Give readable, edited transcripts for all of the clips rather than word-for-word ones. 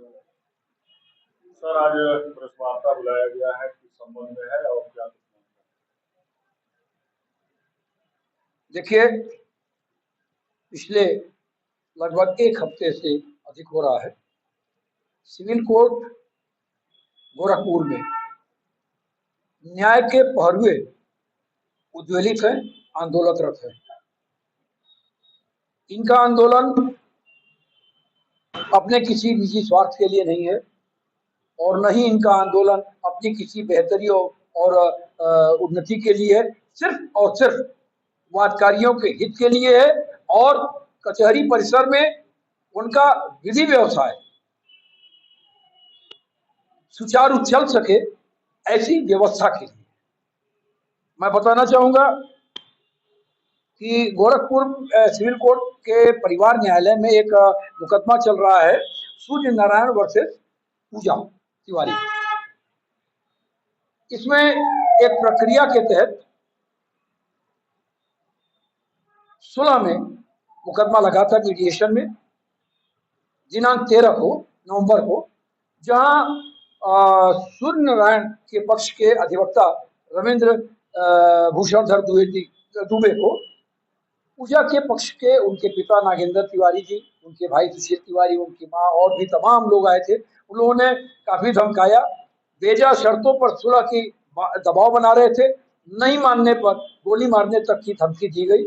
Sir, आज press वार्ता बुलाया गया है, किस संबंध में है और क्या कुछ नहीं? देखिए, पिछले लगभग एक हफ्ते से अधिक हो रहा है, सिविल कोर्ट गोरखपुर में न्याय के पहरुए उद्वेलित हैं, आंदोलनरत हैं। इनका आंदोलन अपने किसी निजी स्वार्थ के लिए नहीं है और न ही इनका आंदोलन अपनी किसी बेहतरी और उन्नति के लिए है। सिर्फ और सिर्फ वादकारियों के हित के लिए है और कचहरी परिसर में उनका विधि व्यवसाय सुचारू चल सके, ऐसी व्यवस्था के लिए। मैं बताना चाहूंगा कि गोरखपुर सिविल कोर्ट के परिवार न्यायालय में एक मुकदमा चल रहा है, सूर्य नारायण वर्सेस पूजा तिवारी। इसमें एक प्रक्रिया के तहत 16 में मुकदमा लगा था मीडिएशन में, दिनांक 13 को नवंबर को, जहां सूर्य नारायण के पक्ष के अधिवक्ता रविंद्र भूषणधर दुबे को पूजा के पक्ष के उनके पिता नागेंद्र तिवारी जी, उनके भाई सुशील तिवारी, उनकी मां और भी तमाम लोग आए थे। उन्होंने काफी धमकाया, बेजा शर्तों पर सुलह की दबाव बना रहे थे। नहीं मानने पर गोली मारने तक की धमकी दी गई।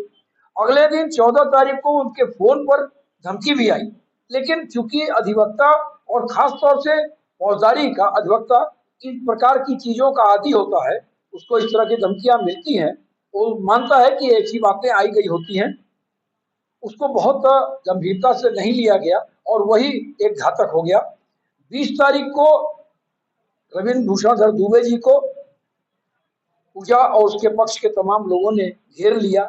अगले दिन 14 तारीख को उनके फोन पर धमकी भी आई, लेकिन चूंकि अधिवक्ता और खास तौर से फौजदारी का अधिवक्ता इन प्रकार की चीजों का आदी होता है, उसको इस तरह की धमकियां मिलती हैं, वो मानता है कि ऐसी बातें आई गई होती हैं, उसको बहुत गंभीरता से नहीं लिया गया और वही एक घातक हो गया। 20 तारीख को रविंद्र भूषणधर दुबे जी को पूजा और उसके पक्ष के तमाम लोगों ने घेर लिया,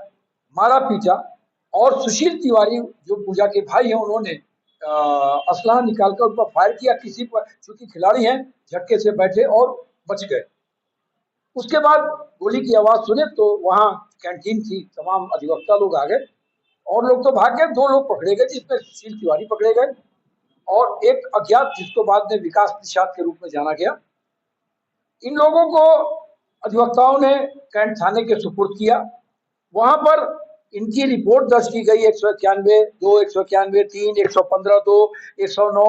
मारा पीटा और सुशील तिवारी जो पूजा के भाई हैं, उन्होंने असलहा निकालकर उन पर फायर किया। किसी पर, चूंकि खिलाड़ी हैं, झटके से बैठे और बच गए। उसके बाद गोली की आवाज सुने तो वहां कैंटीन थी, तमाम अधिवक्ता लोग आ गए और लोग तो भाग गए। 2 लोग पकड़े गए, जिसमें सुशील तिवारी पकड़े गए और एक अज्ञात, जिसको बाद में विकास निषाद के रूप में जाना गया। इन लोगों को अधिवक्ताओं ने कैंट थाने के सुपुर्द किया। वहां पर इनकी रिपोर्ट दर्ज की गई 191(2), 191(3), 115(2), 109,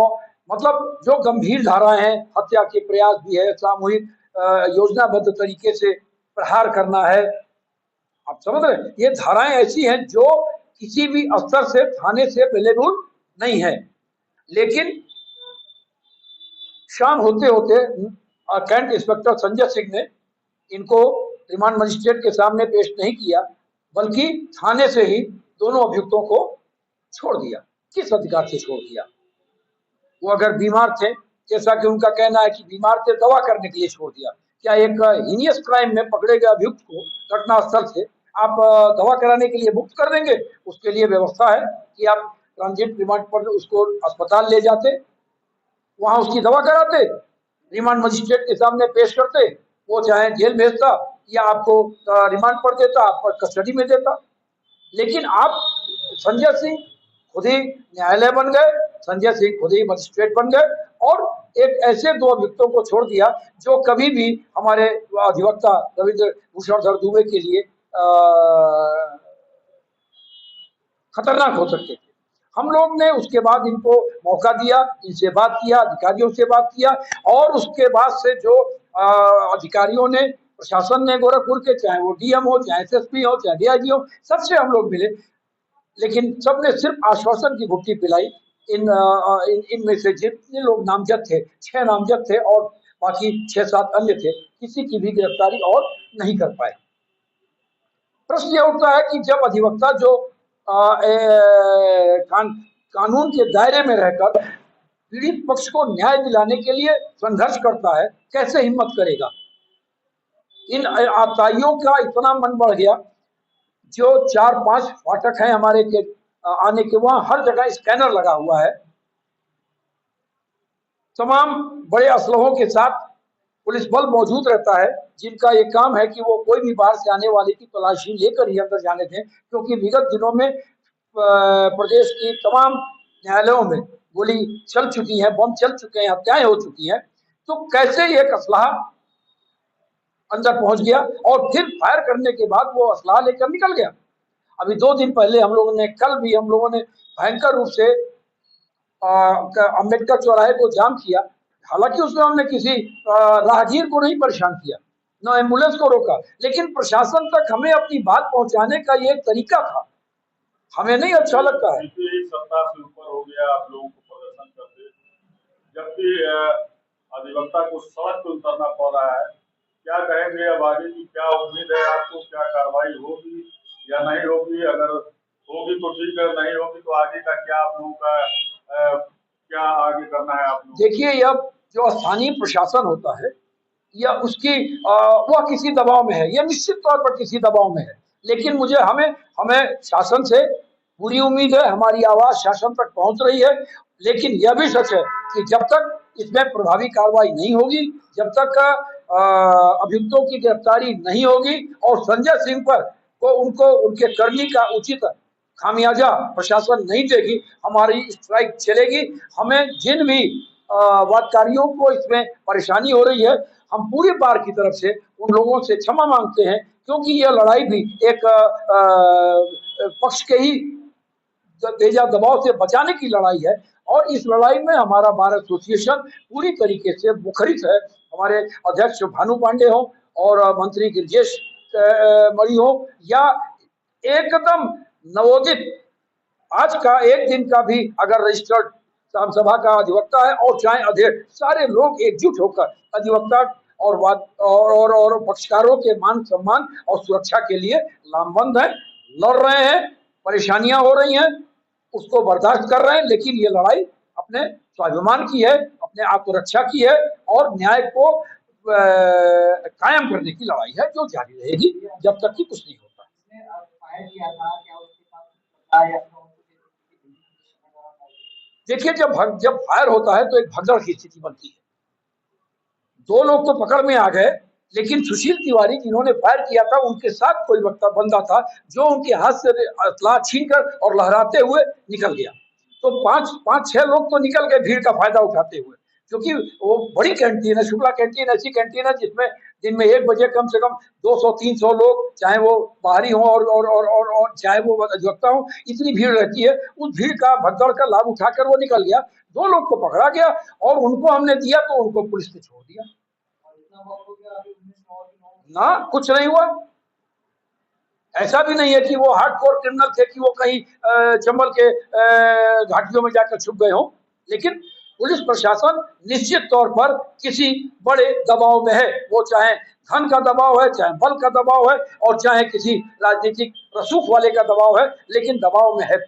मतलब जो गंभीर धाराएं हैं। हत्या के प्रयास भी है, सामूहिक योजनाबद्ध तरीके से प्रहार करना है। आप समझ रहे हैं, ये धाराएं ऐसी हैं जो किसी भी स्तर से थाने से अवेलेबल नहीं है। लेकिन शाम होते होते कैंट इंस्पेक्टर संजय सिंह ने इनको रिमांड मजिस्ट्रेट के सामने पेश नहीं किया, बल्कि थाने से ही दोनों अभियुक्तों को छोड़ दिया। किस अधिकार से छोड़ दिया? वो अगर बीमार थे, जैसा कि उनका कहना है कि बीमार थे, दवा करने के लिए छोड़ दिया। क्या एक हीनियस क्राइम में पकड़े गए अभियुक्त को घटनास्थल से आप दवा कराने के लिए मुक्त कर देंगे? उसके लिए व्यवस्था है कि आप ट्रांजिट रिमांड पर उसको अस्पताल ले जाते, वहां उसकी दवा कराते, रिमांड मजिस्ट्रेट के सामने पेश करते, वो चाहे जेल भेजता या आपको रिमांड पर देता, आपको कस्टडी में देता। लेकिन आप, संजय सिंह खुद ही न्यायालय बन गए, संजय सिंह खुद ही मजिस्ट्रेट बन गए और एक ऐसे 2 अभियुक्तों को छोड़ दिया जो कभी भी हमारे अधिवक्ता रविंद्र भूषणधर दुबे के लिए खतरनाक हो सकते थे। हम लोग ने उसके बाद इनको मौका दिया, इनसे बात किया, अधिकारियों से बात किया और उसके बाद से जो अधिकारियों ने, प्रशासन ने गोरखपुर के, चाहे वो डीएम हो, चाहे एसएसपी हो, चाहे डीआईजी हो, सबसे हम लोग मिले, लेकिन सबने सिर्फ आश्वासन की भुट्टी पिलाई। इनमें से जितने लोग नामजद थे, 6 नामजद थे और बाकी 6-7 अन्य थे, किसी की भी गिरफ्तारी और नहीं कर पाए। प्रश्न यह उठता है कि जब अधिवक्ता जो कानून के दायरे में रहकर पीड़ित पक्ष को न्याय दिलाने के लिए संघर्ष करता है, कैसे हिम्मत करेगा? इन आताइयों का इतना मन बढ़ गया, जो 4-5 फाटक हैं हमारे के आने के, वहां हर जगह स्कैनर लगा हुआ है। तमाम बड़े असलहों के साथ पुलिस बल मौजूद रहता है, जिनका ये काम है कि वो कोई भी बाहर से आने वाले की तलाशी लेकर ही अंदर जाने दें, क्योंकि विगत दिनों में प्रदेश की तमाम न्यायालयों में गोली चल चुकी है, बम चल चुके हैं, हत्याएं हो चुकी हैं, तो कैसे एक असलाह अंदर पहुंच गया और फिर फायर करने के बाद वो असलाह लेकर निकल गया। अभी 2 दिन पहले हम लोगों ने, कल भी हम लोगों ने भयंकर रूप से अम्बेडकर चौराहे को जाम किया। हालांकि उसमें हमने किसी राहगीर को नहीं परेशान किया, न एम्बुलेंस को रोका, लेकिन प्रशासन तक हमें अपनी बात पहुंचाने का ये एक तरीका था, हमें नहीं अच्छा लगता है। देखिए, 1 सप्ताह से ऊपर हो गया आप लोगों को प्रदर्शन करते, जबकि अधिवक्ता को सड़क पर उतरना पड़ रहा है। क्या कहेंगे अब आगे की क्या उम्मीद है आपको? क्या कार्रवाई होगी या नहीं होगी? अगर होगी तो ठीक है, नहीं होगी तो आगे का क्या आप लोगों का क्या आगे करना है आप लोग? देखिए, यह जो स्थानीय प्रशासन होता है या उसकी वह किसी दबाव में है, यह निश्चित तौर पर किसी दबाव में है, लेकिन मुझे हमें हमें शासन से पूरी उम्मीद है, हमारी आवाज शासन तक पहुंच रही है। लेकिन यह भी सच है कि जब तक इसमें प्रभावी कार्रवाई नहीं होगी, जब तक अभियुक्तों की गिरफ्तारी नहीं होगी और संजय सिंह पर को उनको उनके करनी का उचित खामियाजा प्रशासन नहीं देगी, हमारी स्ट्राइक चलेगी। हमें जिन भी वादकारियों को इसमें परेशानी हो रही है, हम पूरी बार की तरफ से उन लोगों से क्षमा मांगते हैं, क्योंकि यह लड़ाई भी एक पक्ष के ही तेजा दबाव से बचाने की लड़ाई है और इस लड़ाई में हमारा बार एसोसिएशन पूरी तरीके से मुखरित है। हमारे अध्यक्ष भानु पांडे हो और मंत्री गिरिजेश मणि हो या एकदम नवोदित आज का एक दिन का भी अगर रजिस्टर्ड सभा का अधिवक्ता है और चाहे अध्यक्ष, सारे लोग एकजुट होकर अधिवक्ता और और पक्षकारों के मान सम्मान और सुरक्षा के लिए लामबंद है, लड़ रहे हैं। परेशानियां हो रही हैं, उसको बर्दाश्त कर रहे हैं, लेकिन ये लड़ाई अपने स्वाभिमान की है, अपने आत्मरक्षा की है और न्याय को कायम करने की लड़ाई है, जो जारी रहेगी जब तक कि कुछ नहीं होता। देखिए, जब फायर होता है तो एक भगदड़ की स्थिति बनती है। 2 लोग तो पकड़ में आ गए, लेकिन सुशील तिवारी जिन्होंने फायर किया था, उनके साथ कोई बंदा था जो उनके हाथ से असला छीनकर और लहराते हुए निकल गया। तो 5-6 लोग तो निकल गए भीड़ का फायदा उठाते हुए, क्योंकि वो बड़ी कैंटीन है, शुक्ला कैंटीन ऐसी कैंटीन है जिसमें दिन में 1 बजे कम से कम 200-300 लोग, चाहे वो बाहरी हो और चाहे वो अधिवक्ता हो, इतनी भीड़ रहती है। उस भीड़ का भगदड़ का लाभ उठाकर वो निकल गया। 2 लोग को पकड़ा गया और उनको हमने दिया तो उनको पुलिस ने छोड़ दिया ना, कुछ नहीं हुआ। ऐसा भी नहीं है कि वो हार्डकोर क्रिमिनल थे कि वो कहीं चंबल के घाटियों में जाकर छुप गए हों, लेकिन पुलिस प्रशासन निश्चित तौर पर किसी बड़े दबाव में है। वो चाहे धन का दबाव है, चाहे बल का दबाव है और चाहे किसी राजनीतिक रसूख वाले का दबाव है, लेकिन दबाव में है।